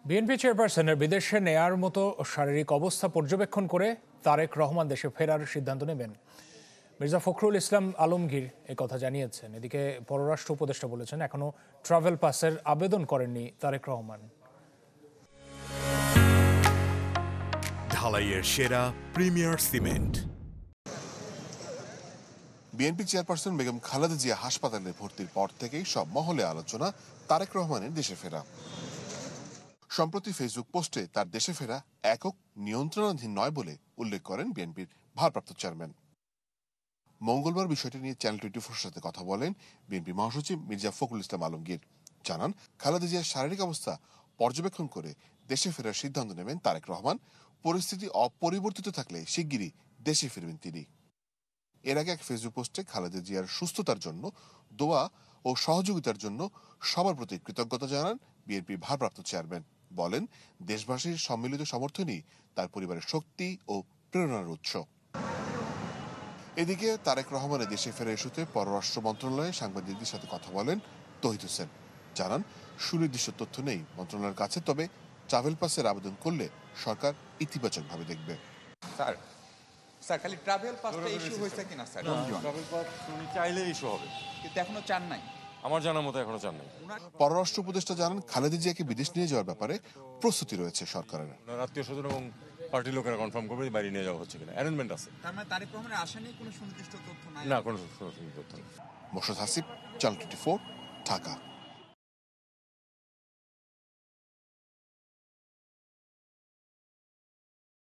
BNP চেয়ারপারসনের বিদেশে নেয়ার মতো শারীরিক অবস্থা পর্যবেক্ষণ করে তারেক রহমান দেশে ফেরার সিদ্ধান্ত নেবেন। মির্জা ফখরুল ইসলাম আলমগীর একথা জানিয়েছেন। এদিকে পররাষ্ট্র উপদেষ্টা বলেছেন, এখনো ট্রাভেল পাসের আবেদন করেননি তারেক রহমান। ঢালাইয়ের সেরা premier cement. BNP chairperson Begum Khaleda Zia হাসপাতালে ভর্তির পর থেকেই সব মহলে আলোচনা তারেক রহমানের দেশে ফেরা। সম্প্রতি ফেসবুক পোস্টে তার দেশে ফেরা একক নিয়ন্ত্রণাধীন নয় বলে উল্লেখ করেন বিএনপির ভারপ্রাপ্ত চেয়ারম্যান। মঙ্গলবার বিষয়টি নিয়ে চ্যানেল 24 সাথে কথা বলেন বিএনপি মহাসচিব মির্জা ফখরুল ইসলাম আলমগীর। জানান, খালেদা জিয়ার শারীরিক অবস্থা পর্যবেক্ষণ করে দেশে ফেরার সিদ্ধান্ত নেবেন তারেক রহমান। পরিস্থিতি অপরিবর্তিত থাকলে শিগগিরই দেশে ফিরবেন তিনি। এর আগে এক ফেসবুক পোস্টে খালেদা জিয়ার সুস্থতার জন্য দোয়া ও সহযোগিতার জন্য সবার প্রতি কৃতজ্ঞতা জানান বিএনপির ভারপ্রাপ্ত চেয়ারম্যান। বলেন, দেশবাসীর সম্মিলিত সমর্থনই তার পরিবারের শক্তি ও প্রেরণার উৎস। এদিকে তারেক রহমানের দেশে ফেরা ইস্যুতে পররাষ্ট্র মন্ত্রণালয়ে সাংবাদিকদের সাথে কথা বলেন তৌহিদ হোসেন। জানান, সুনির্দিষ্ট তথ্য নেই মন্ত্রণালয়ের কাছে, তবে ট্রাভেল পাসের আবেদন করলে সরকার ইতিবাচকভাবে দেখবে। স্যার খালি ট্রাভেল পাসটা ইস্যু হয়েছে কিনা স্যার? ট্রাভেল পাস উনি চাইলে ইস্যু হবে, কিন্তু এখনো চান নাই। আমার জানার মতো এখনো চান নাই। পররাষ্ট্র উপদেষ্টা জানান, খালেদা জিয়াকে বিদেশ নিয়ে যাওয়ার ব্যাপারে প্রস্তুতি রয়েছে সরকারের। আত্মীয় স্বজন এবং পার্টির লোকেরা কনফার্ম করবে বাইরে নিয়ে যাওয়া হচ্ছে কিনা, অ্যারেঞ্জমেন্ট আছে। তার মানে তারেক রহমানের আশা নেই, কোনো সুনির্দিষ্ট তথ্য নাই? না, কোনো তথ্য নেই। মোর্শেদ হাসিব, চ্যানেল 24, ঢাকা।